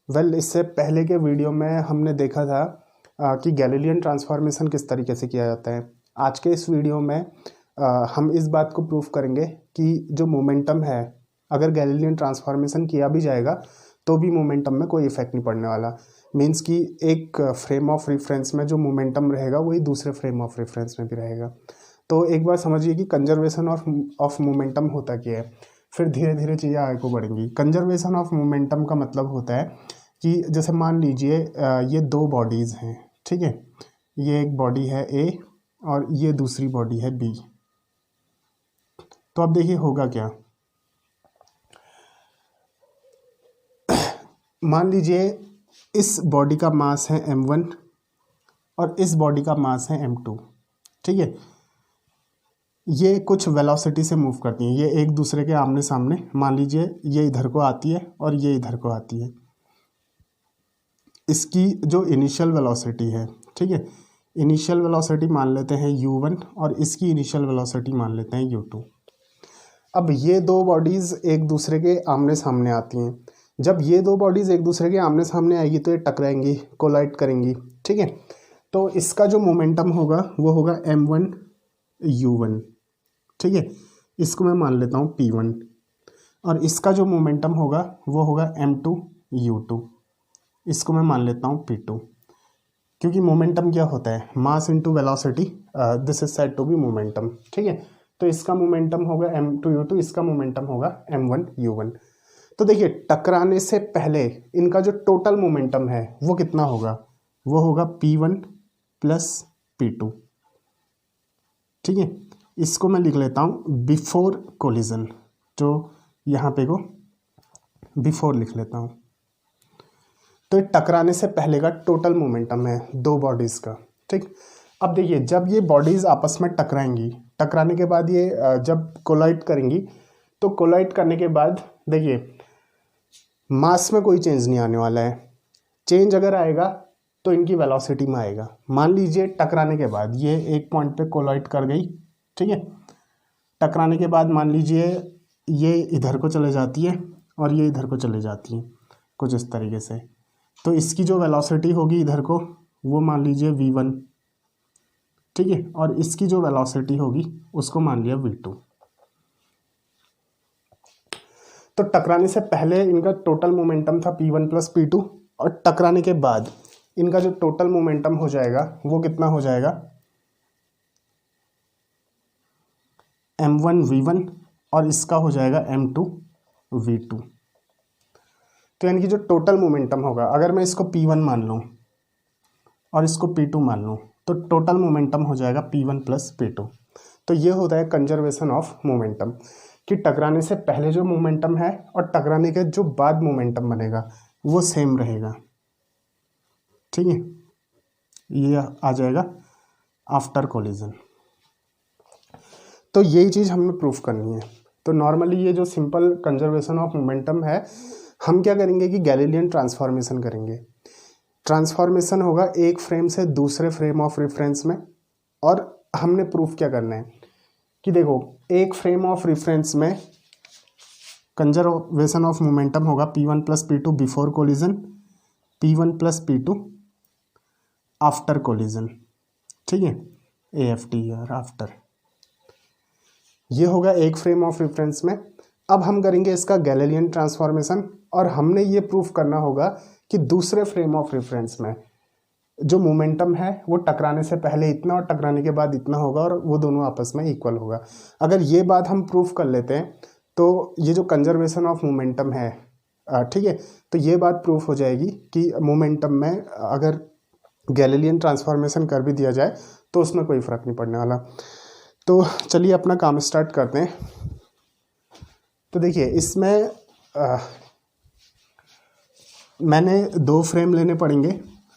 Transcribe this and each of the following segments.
इससे पहले के वीडियो में हमने देखा था कि गैलीलियन ट्रांसफॉर्मेशन किस तरीके से किया जाता है। आज के इस वीडियो में हम इस बात को प्रूफ करेंगे कि जो मोमेंटम है, अगर गैलीलियन ट्रांसफॉर्मेशन किया भी जाएगा तो भी मोमेंटम में कोई इफेक्ट नहीं पड़ने वाला। मीन्स कि एक फ्रेम ऑफ रेफरेंस में जो मोमेंटम रहेगा वही दूसरे फ्रेम ऑफ रेफरेंस में भी रहेगा। तो एक बार समझिए कि कंजर्वेशन ऑफ मोमेंटम होता क्या है, फिर धीरे धीरे चीज़ें आगे को बढ़ेंगी। कंजर्वेशन ऑफ मोमेंटम का मतलब होता है कि जैसे मान लीजिए ये दो बॉडीज़ हैं, ठीक है। ये एक बॉडी है ए और ये दूसरी बॉडी है बी। तो अब देखिए होगा क्या। मान लीजिए इस बॉडी का मास है m1 और इस बॉडी का मास है m2, ठीक है। ये कुछ वेलोसिटी से मूव करती हैं, ये एक दूसरे के आमने सामने। मान लीजिए ये इधर को आती है और ये इधर को आती है। इसकी जो इनिशियल वेलोसिटी है, ठीक है, इनिशियल वेलोसिटी मान लेते हैं u1 और इसकी इनिशियल वेलोसिटी मान लेते हैं u2। अब ये दो बॉडीज़ एक दूसरे के आमने सामने आती हैं। जब ये दो बॉडीज़ एक दूसरे के आमने सामने आएगी तो ये टकराएंगी, कोलाइड करेंगी, ठीक है। तो इसका जो मोमेंटम होगा वो होगा m1 u1, ठीक है। इसको मैं मान लेता हूँ p1 और इसका जो मोमेंटम होगा वो होगा m2 u2, इसको मैं मान लेता हूँ p2। क्योंकि मोमेंटम क्या होता है, mass into velocity, this is said to be momentum, ठीक है। तो इसका मोमेंटम होगा m2 u2, इसका मोमेंटम होगा m1 u1। तो देखिए टकराने से पहले इनका जो टोटल मोमेंटम है वो कितना होगा, वो होगा p1 प्लस p2, ठीक है। इसको मैं लिख लेता हूँ बिफोर कोलिजन, जो यहाँ पे को बिफोर लिख लेता हूँ। तो टकराने से पहले का टोटल मोमेंटम है दो बॉडीज़ का, ठीक। अब देखिए जब ये बॉडीज़ आपस में टकराएंगी, टकराने के बाद ये जब कोलाइड करेंगी, तो कोलाइड करने के बाद देखिए मास में कोई चेंज नहीं आने वाला है। चेंज अगर आएगा तो इनकी वेलोसिटी में आएगा। मान लीजिए टकराने के बाद ये एक पॉइंट पे कोलाइड कर गई, ठीक है। टकराने के बाद मान लीजिए ये इधर को चले जाती है और ये इधर को चले जाती है, कुछ इस तरीके से। तो इसकी जो वेलोसिटी होगी इधर को वो मान लीजिए v1, ठीक है, और इसकी जो वेलोसिटी होगी उसको मान लिया v2। तो टकराने से पहले इनका टोटल मोमेंटम था p1 प्लस p2 और टकराने के बाद इनका जो टोटल मोमेंटम हो जाएगा वो कितना हो जाएगा, m1 v1 और इसका हो जाएगा m2 v2। तो यानी कि जो टोटल मोमेंटम होगा, अगर मैं इसको p1 मान लूँ और इसको p2 मान लूँ, तो टोटल मोमेंटम हो जाएगा p1 प्लस p2। तो ये होता है कंजर्वेशन ऑफ मोमेंटम, कि टकराने से पहले जो मोमेंटम है और टकराने के जो बाद मोमेंटम बनेगा वो सेम रहेगा, ठीक है। ये आ जाएगा आफ्टर कोलिजन। तो यही चीज़ हमें प्रूफ करनी है। तो नॉर्मली ये जो सिंपल कंजर्वेशन ऑफ मोमेंटम है, हम क्या करेंगे कि गैलीलियन ट्रांसफॉर्मेशन करेंगे। ट्रांसफॉर्मेशन होगा एक फ्रेम से दूसरे फ्रेम ऑफ रेफरेंस में। और हमने प्रूफ क्या करना है कि देखो एक फ्रेम ऑफ रेफरेंस में कंजर्वेशन ऑफ मोमेंटम होगा p1 plus p2 before collision, p1 plus p2 after collision, ठीक है। AFT और आफ्टर, ये होगा एक फ्रेम ऑफ रेफरेंस में। अब हम करेंगे इसका गैलीलियन ट्रांसफॉर्मेशन और हमने ये प्रूफ करना होगा कि दूसरे फ्रेम ऑफ रेफरेंस में जो मोमेंटम है वो टकराने से पहले इतना और टकराने के बाद इतना होगा और वो दोनों आपस में इक्वल होगा। अगर ये बात हम प्रूफ कर लेते हैं तो ये जो कंजर्वेशन ऑफ मोमेंटम है, ठीक है, तो ये बात प्रूफ हो जाएगी कि मोमेंटम में अगर गैलीलियन ट्रांसफॉर्मेशन कर भी दिया जाए तो उसमें कोई फ़र्क नहीं पड़ने वाला। तो चलिए अपना काम स्टार्ट करते हैं। तो देखिए इसमें मैंने दो फ्रेम लेने पड़ेंगे।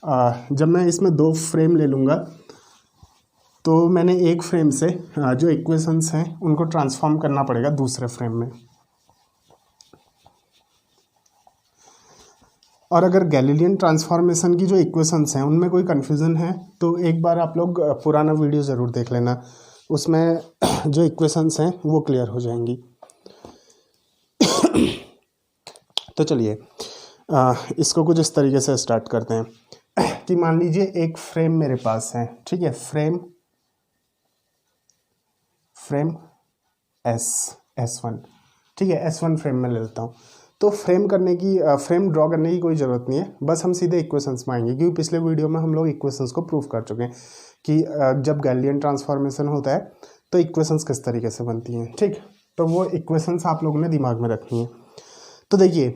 जब मैं इसमें दो फ्रेम ले लूँगा तो मैंने एक फ्रेम से जो इक्वेशंस हैं उनको ट्रांसफॉर्म करना पड़ेगा दूसरे फ्रेम में। और अगर गैलीलियन ट्रांसफॉर्मेशन की जो इक्वेशंस हैं उनमें कोई कन्फ्यूज़न है तो एक बार आप लोग पुराना वीडियो ज़रूर देख लेना, उसमें जो इक्वेशंस हैं वो क्लियर हो जाएंगी। तो चलिए इसको कुछ इस तरीके से स्टार्ट करते हैं कि मान लीजिए एक फ्रेम मेरे पास है, ठीक है, फ्रेम S1, ठीक है, S1 फ्रेम में ले लेता हूँ। तो फ्रेम ड्रॉ करने की कोई ज़रूरत नहीं है, बस हम सीधे इक्वेशंस में आएंगे, क्योंकि पिछले वीडियो में हम लोग इक्वेशंस को प्रूव कर चुके हैं कि जब गैलिलियन ट्रांसफॉर्मेशन होता है तो इक्वेशंस किस तरीके से बनती हैं, ठीक। तो वो इक्वेशंस आप लोगों ने दिमाग में रखनी है। तो देखिए,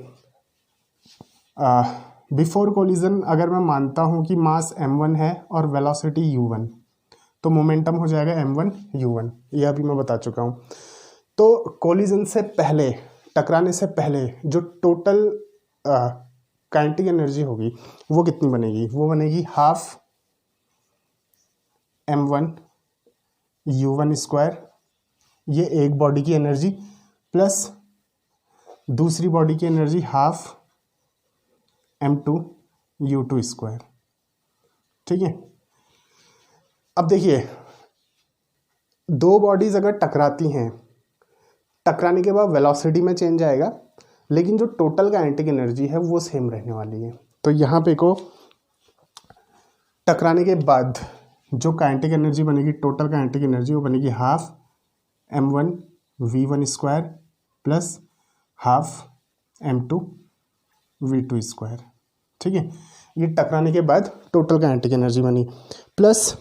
बिफोर कोलिजन अगर मैं मानता हूँ कि मास m1 है और वेलोसिटी u1, तो मोमेंटम हो जाएगा m1 u1, ये अभी मैं बता चुका हूँ। तो कोलिजन से पहले, टकराने से पहले जो टोटल काइनेटिक एनर्जी होगी वो कितनी बनेगी? वो बनेगी हाफ m1 u1 स्क्वायर, ये एक बॉडी की एनर्जी, प्लस दूसरी बॉडी की energy half m2 u2 square, ठीक है। अब देखिए, दो बॉडीज अगर टकराती हैं, टकराने के बाद वेलोसिटी में चेंज आएगा, लेकिन जो टोटल काइनेटिक एनर्जी है वो सेम रहने वाली है। तो यहाँ पे को टकराने के बाद जो काइनेटिक एनर्जी बनेगी, टोटल काइनेटिक एनर्जी, वो बनेगी half m1 v1 square plus half m2 v2 square, ठीक है। ये टकराने के बाद टोटल काइनेटिक एनर्जी बनी, प्लस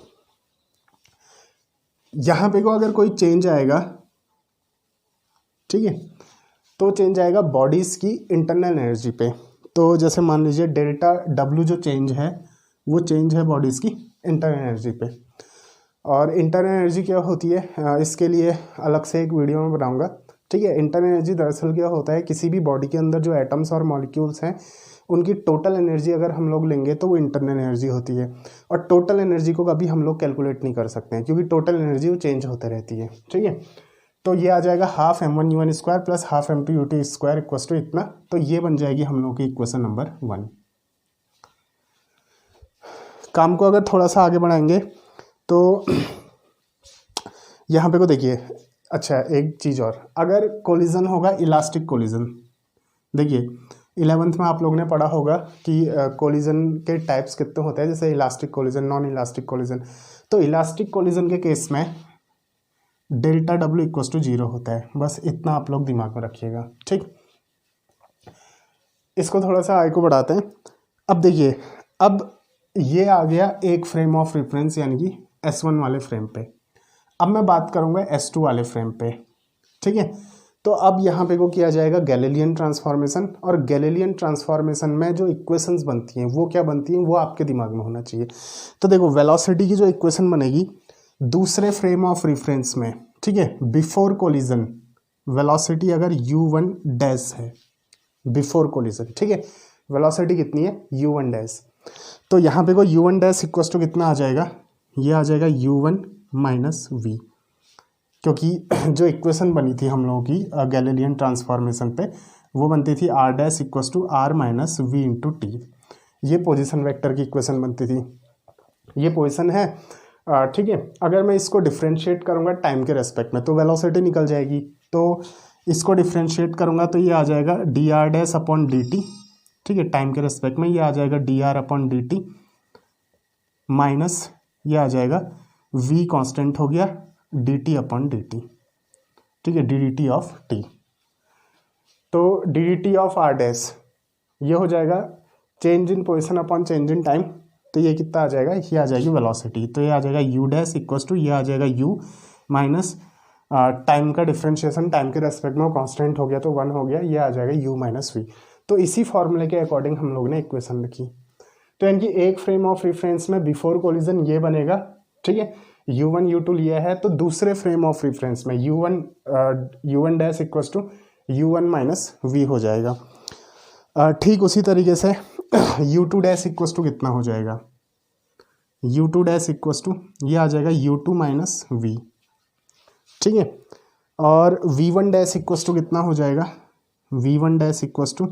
यहाँ पे को अगर कोई चेंज आएगा, ठीक है, तो चेंज आएगा बॉडीज़ की इंटरनल एनर्जी पे। तो जैसे मान लीजिए डेल्टा W जो चेंज है वो चेंज है बॉडीज़ की इंटरनल एनर्जी पे। और इंटरनल एनर्जी क्या होती है, इसके लिए अलग से एक वीडियो में बनाऊंगा, ठीक है। इंटरनल एनर्जी दरअसल क्या होता है, किसी भी बॉडी के अंदर जो एटम्स और मॉलिक्यूल्स हैं उनकी टोटल एनर्जी अगर हम लोग लेंगे तो वो इंटरनल एनर्जी होती है। और टोटल एनर्जी को कभी हम लोग कैलकुलेट नहीं कर सकते हैं, क्योंकि टोटल एनर्जी वो चेंज होते रहती है, ठीक है। तो ये आ जाएगा half m1 u1 square plus half m2 u2 square equals to इतना। तो ये बन जाएगी हम लोग की इक्वेशन नंबर 1। काम को अगर थोड़ा सा आगे बढ़ाएंगे तो यहाँ पे को देखिए, अच्छा एक चीज़ और, अगर कोलिजन होगा इलास्टिक कोलिजन, देखिए 11th में आप लोगों ने पढ़ा होगा कि कोलिजन के टाइप्स कितने होते हैं, जैसे elastic collision, non elastic collision. तो इलास्टिक कोलिजन के केस में डेल्टा W इक्वस टू 0 होता है, बस इतना आप लोग दिमाग में रखिएगा, ठीक। इसको थोड़ा सा आगे को बढ़ाते हैं। अब देखिए, अब ये आ गया एक फ्रेम ऑफ रेफरेंस यानी कि S1 वाले फ्रेम पे। अब मैं बात करूंगा S2 वाले फ्रेम पे, ठीक है। तो अब यहाँ पे को किया जाएगा गैलीलियन ट्रांसफॉर्मेशन, और गैलीलियन ट्रांसफॉर्मेशन में जो इक्वेशंस बनती हैं वो क्या बनती हैं, वो आपके दिमाग में होना चाहिए। तो देखो, वेलोसिटी की जो इक्वेशन बनेगी दूसरे फ्रेम ऑफ रेफरेंस में, ठीक है, बिफोर कोलिजन, वेलोसिटी अगर u1 डैश है बिफोर कोलिजन, ठीक है, वेलोसिटी कितनी है u1 डैश। तो यहाँ पे को u1 डैश इक्वस टू कितना आ जाएगा, ये आ जाएगा u1 माइनस v, क्योंकि जो इक्वेशन बनी थी हम लोगों की गैलीलियन ट्रांसफॉर्मेशन पे वो बनती थी r dash equals to r minus v into टी। ये पोजिशन वेक्टर की इक्वेशन बनती थी, ये पोजिशन है, ठीक है। अगर मैं इसको डिफ्रेंशिएट करूंगा टाइम के रेस्पेक्ट में तो वेलोसिटी निकल जाएगी, तो इसको डिफ्रेंशिएट करूंगा तो ये आ जाएगा D R dash upon D T, ठीक है, टाइम के रेस्पेक्ट में ये आ जाएगा D R upon D T minus ये आ जाएगा v कांस्टेंट हो गया D T upon D T, ठीक है, D D T of T. तो D D T of R dash ये हो जाएगा change in position upon change in time. तो ये कितना आ जाएगा, ये आ जाएगी वेलोसिटी। तो ये आ जाएगा u डैश इक्वस टू ये आ जाएगा u माइनस टाइम का डिफ्रेंशिएशन टाइम के रेस्पेक्ट में कांस्टेंट हो गया तो 1 हो गया, ये आ जाएगा u माइनस वी। तो इसी फॉर्मूले के अकॉर्डिंग हम लोग ने इक्वेशन लिखी। तो यानी कि एक फ्रेम ऑफ रेफरेंस में बिफोर कोलिजन ये बनेगा, ठीक है, u1 u2 लिया है, तो दूसरे फ्रेम ऑफ रेफरेंस में u1 dash equals to u1 minus v हो जाएगा। ठीक उसी तरीके से u2 डैश इक्वस टू कितना हो जाएगा, u2 डैश इक्वस टू ये आ जाएगा u2 माइनस v, ठीक है। और v1 डैश इक्वस टू कितना हो जाएगा, v1 डैश इक्वस टू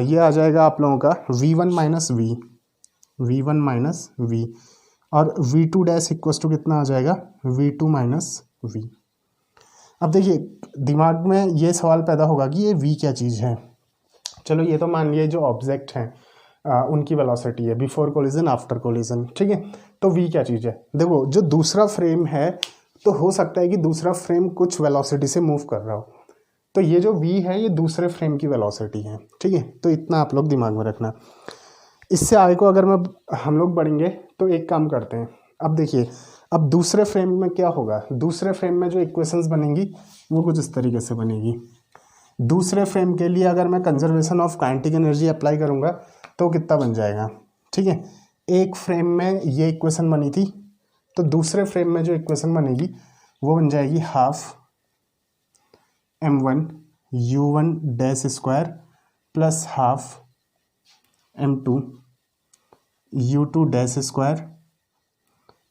ये आ जाएगा आप लोगों का v1 माइनस v, और v2 डैश इक्वस टू कितना आ जाएगा v2 माइनस v। अब देखिए, दिमाग में ये सवाल पैदा होगा कि ये v क्या चीज़ है, चलो ये तो मान लिया जो ऑब्जेक्ट हैं उनकी वेलोसिटी है बिफोर कोलिजन आफ्टर कोलिजन, ठीक है। तो v क्या चीज़ है, देखो जो दूसरा फ्रेम है तो हो सकता है कि दूसरा फ्रेम कुछ वेलोसिटी से मूव कर रहा हो, तो ये जो v है ये दूसरे फ्रेम की वेलोसिटी है, ठीक है। तो इतना आप लोग दिमाग में रखना। इससे आगे को अगर हम लोग बढ़ेंगे तो एक काम करते हैं। अब देखिए, अब दूसरे फ्रेम में क्या होगा, दूसरे फ्रेम में जो इक्वेशंस बनेंगी वो कुछ इस तरीके से बनेगी। दूसरे फ्रेम के लिए अगर मैं conservation of kinetic energy apply करूँगा तो कितना बन जाएगा, ठीक है। एक फ्रेम में ये इक्वेशन बनी थी, तो दूसरे फ्रेम में जो इक्वेशन बनेगी वो बन जाएगी half m1 u1 dash square plus half m2 u2 dash square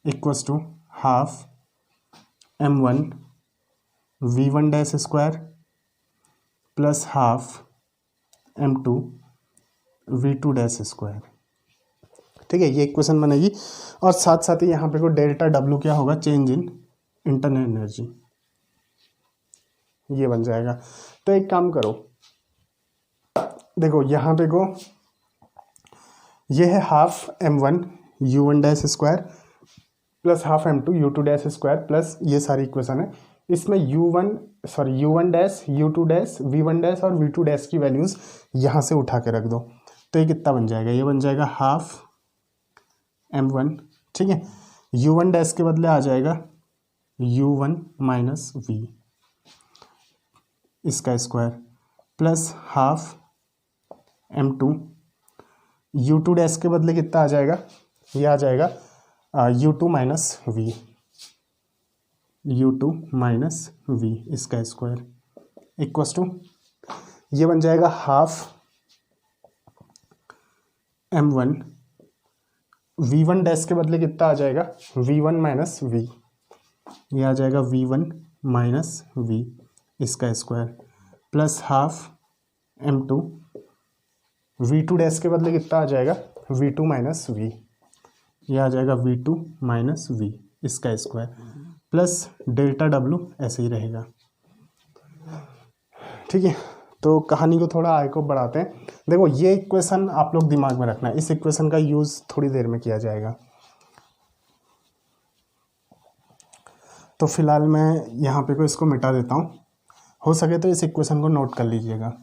equals to half m1 v1 dash square plus half m2 v2 dash square, ठीक है। ये इक्वेशन बनेगी और साथ साथ ही यहाँ पे को डेल्टा W क्या होगा, चेंज इन इंटरनल एनर्जी, ये बन जाएगा। तो एक काम करो, देखो यहाँ पे को ये है half m1 u1 dash square plus half m2 u2 dash square plus ये सारी इक्वेशन है। इसमें u1 dash u2 dash v1 dash और v2 डैश की वैल्यूज यहाँ से उठा के रख दो, तो ये कितना बन जाएगा, ये बन जाएगा हाफ m1, ठीक है। u1 डैश के बदले आ जाएगा u1 माइनस v इसका square plus half m2 u2 dash के बदले कितना आ जाएगा, ये आ जाएगा u2 minus v, u2 minus v इसका स्क्वायर इक्वल्स टू ये बन जाएगा हाफ m1 v1 डैश के बदले कितना आ जाएगा, v1 माइनस v, ये आ जाएगा v1 माइनस v इसका square plus half m2 v2 dash के बदले कितना आ जाएगा, v2 माइनस v, ये आ जाएगा v2 माइनस v इसका स्क्वायर प्लस डेल्टा W ऐसे ही रहेगा, ठीक है। तो कहानी को थोड़ा आगे को बढ़ाते हैं। देखो ये इक्वेशन आप लोग दिमाग में रखना है, इस इक्वेशन का यूज़ थोड़ी देर में किया जाएगा। तो फिलहाल मैं यहाँ पे को इसको मिटा देता हूँ, हो सके तो इस इक्वेशन को नोट कर लीजिएगा।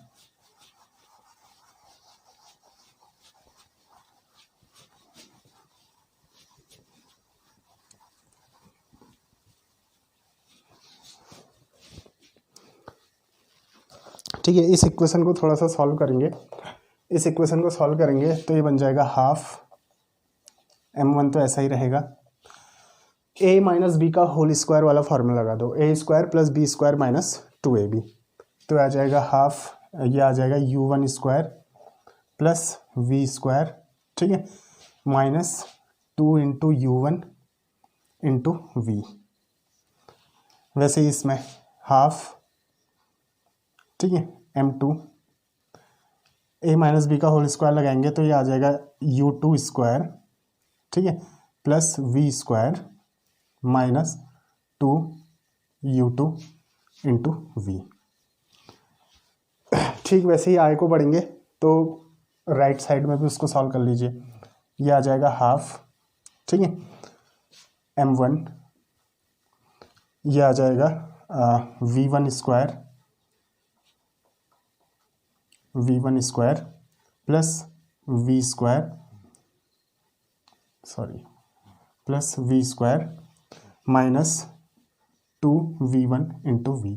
ठीक है, इस इक्वेशन को थोड़ा सा सॉल्व करेंगे। इस इक्वेशन को सॉल्व करेंगे तो ये बन जाएगा हाफ m1 तो ऐसा ही रहेगा, a माइनस बी का होल स्क्वायर वाला फॉर्मूला लगा दो, a square plus B square minus 2ab, तो आ जाएगा हाफ, ये आ जाएगा u1 square plus v square, ठीक है, minus 2 into u1 into v। वैसे ही इसमें हाफ, ठीक है, m2 a माइनस बी का होल स्क्वायर लगाएंगे तो ये आ जाएगा u2 स्क्वायर, ठीक है, plus v square minus 2u2 into v। ठीक वैसे ही आगे को बढ़ेंगे तो राइट साइड में भी उसको सॉल्व कर लीजिए। ये आ जाएगा हाफ, ठीक है, m1, ये आ जाएगा v1 square plus v square, plus v square minus 2v1 into v,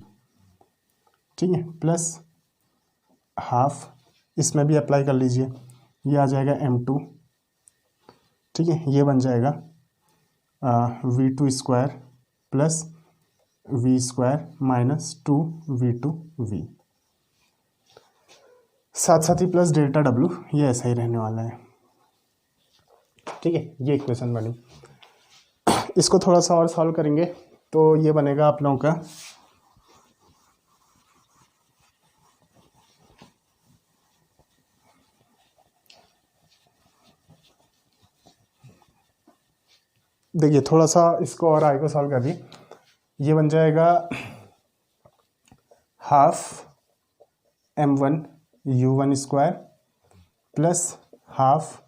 ठीक है, प्लस हाफ, इसमें भी अप्लाई कर लीजिए। ये आ जाएगा m2, ठीक है, ये बन जाएगा v2 square plus v square minus 2v2v, साथ साथ ही प्लस डेल्टा W, ये ऐसा ही रहने वाला है, ठीक है। ये इक्वेशन बनी। इसको थोड़ा सा और सॉल्व करेंगे तो ये बनेगा आप लोगों का देखिए थोड़ा सा इसको और आगे को सॉल्व कर दिए, ये बन जाएगा half m1 u1 square plus half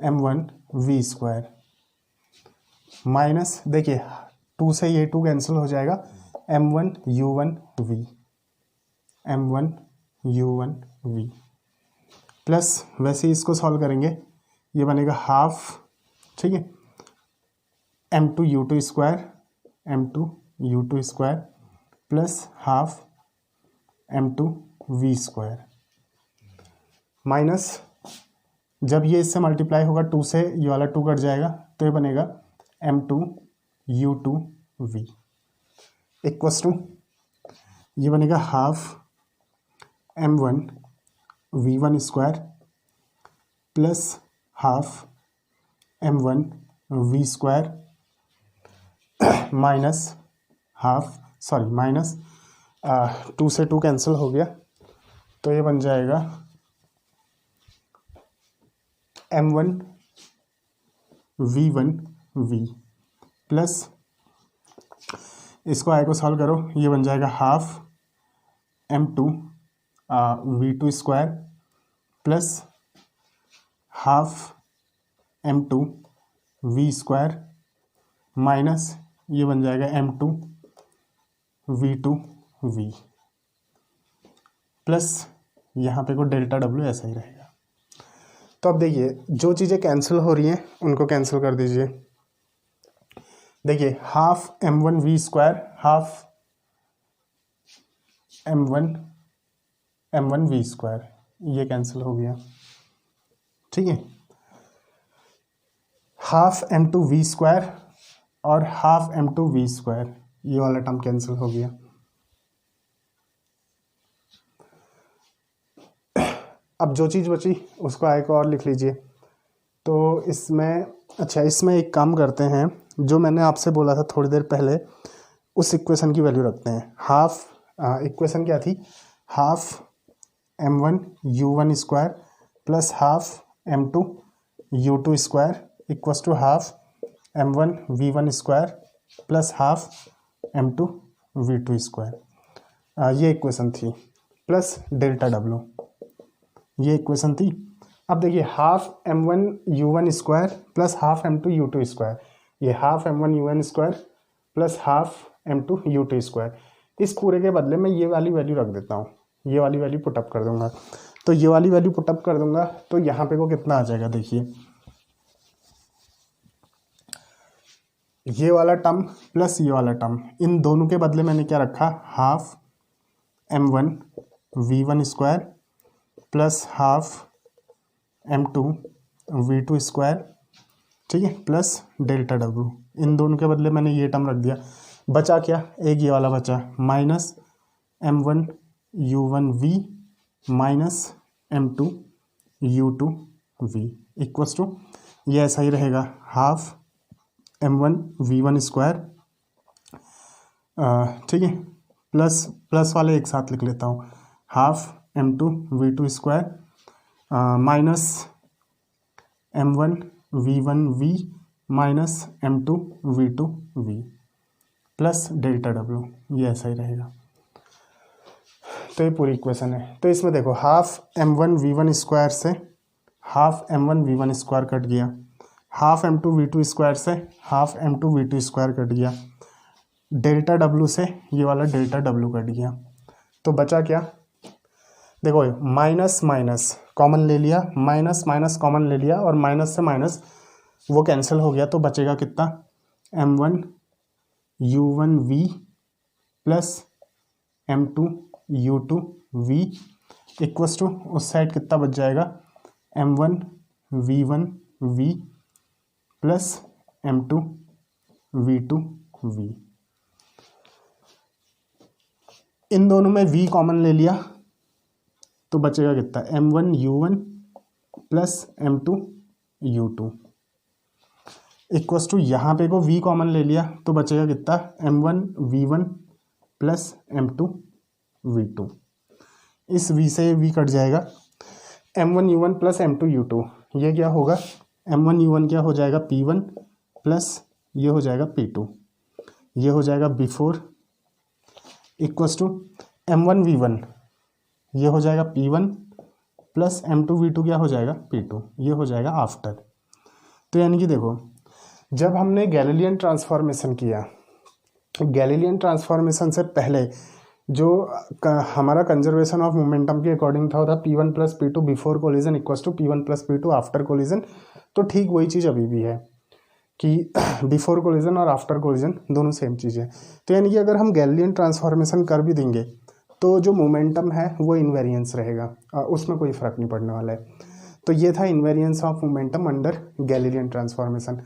m1 v square minus, देखिए 2 से ये 2 कैंसिल हो जाएगा, m1 u1 v, m1 u1 v plus वैसे ही इसको सॉल्व करेंगे, ये बनेगा हाफ, ठीक है, m2 u2 square, m2 u2 square plus half m2 v square minus, जब ये इससे मल्टीप्लाई होगा 2 से ये वाला 2 कट जाएगा, तो ये बनेगा m2 u2 v equals to, ये बनेगा half m1 v1 square plus half m1 v square minus half, sorry minus 2 से 2 कैंसिल हो गया, तो ये बन जाएगा m1 v1 v प्लस, इसको आई को सॉल्व करो, ये बन जाएगा half m2 v2 square plus half m2 v square minus, ये बन जाएगा m2 v2 v प्लस यहाँ पे को डेल्टा w ऐसा ही रहेगा। तो अब देखिए जो चीज़ें कैंसिल हो रही हैं उनको कैंसिल कर दीजिए। देखिए half m1 v square, half m1 v square, ये कैंसिल हो गया, ठीक है। हाफ m2 v स्क्वायर और हाफ m2 v स्क्वायर, ये वाला टर्म कैंसिल हो गया। अब जो चीज़ बची उसको आए को और लिख लीजिए। तो इसमें, अच्छा इसमें एक काम करते हैं, जो मैंने आपसे बोला था थोड़ी देर पहले, उस इक्वेशन की वैल्यू रखते हैं। हाफ, इक्वेशन क्या थी, half m1 u1 square plus half m2 u2 square equals to half m1 v1 square plus half m2 v2 square, ये इक्वेशन थी, प्लस डेल्टा w, ये इक्वेशन थी। अब देखिए half m1 u1 square plus half m2 u2 square, ये half m1 u1 square plus half m2 u2 square, इस पूरे के बदले में ये वाली वैल्यू रख देता हूँ, ये वाली वैल्यू पुटअप कर दूंगा। तो ये वाली वैल्यू पुटअप कर दूंगा तो यहाँ पे को कितना आ जाएगा, देखिए ये वाला टर्म प्लस ये वाला टर्म, इन दोनों के बदले मैंने क्या रखा, half m1 v1 square plus half m2 v2 square, ठीक है, प्लस डेल्टा w, इन दोनों के बदले मैंने ये टर्म रख दिया। बचा क्या, एक ये वाला बचा, minus m1 u1 v minus m2 u2 v equals to, ये ऐसा ही रहेगा, हाफ m1 v1 स्क्वायर, ठीक है, प्लस प्लस वाले एक साथ लिख लेता हूँ, half m2 v2 square minus m1 v1 v minus m2 v2 v plus delta w, ये ऐसा ही रहेगा। तो ये पूरी इक्वेशन है। तो इसमें देखो हाफ m1 v1 स्क्वायर से half m1 v1 square cut गया, हाफ m2 v2 स्क्वायर से half m2 v2 square cut गया, डेल्टा w से ये वाला डेल्टा w कट गया। तो बचा क्या, देखो माइनस माइनस कॉमन ले लिया, माइनस माइनस कॉमन ले लिया और माइनस से माइनस वो कैंसिल हो गया, तो बचेगा कितना, m1 u1 v plus m2 u2 v equals to, उस साइड कितना बच जाएगा, m1 v1 v plus m2 v2 v, इन दोनों में v कॉमन ले लिया तो बचेगा कितना, m1 u1 plus m2 u2 equals to, यहाँ पे को v कॉमन ले लिया तो बचेगा कितना, m1 v1 plus m2 v2, इस v से v कट जाएगा, m1 u1 plus m2 u2, ये क्या होगा, m1 u1 क्या हो जाएगा, p1 प्लस ये हो जाएगा p2, ये हो जाएगा b4 equals to m1 v1, ये हो जाएगा P1 प्लस M2V2 क्या हो जाएगा P2, ये हो जाएगा आफ्टर। तो यानी कि देखो जब हमने गैलीलियन ट्रांसफॉर्मेशन किया, गैलीलियन ट्रांसफॉर्मेशन से पहले जो हमारा कंजर्वेशन ऑफ मोमेंटम के अकॉर्डिंग था वो था P1 plus P2 before collision equals to P1 plus P2 after collision. तो ठीक वही चीज़ अभी भी है कि बिफोर कोलिजन और आफ्टर कोलिजन दोनों सेम चीज़ है। तो यानी कि अगर हम गैलीलियन ट्रांसफॉर्मेशन कर भी देंगे तो जो मोमेंटम है वो इनवेरिएंस रहेगा, उसमें कोई फ़र्क नहीं पड़ने वाला है। तो ये था invariance of momentum under Galilean transformation.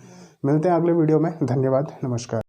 मिलते हैं अगले वीडियो में। धन्यवाद, नमस्कार।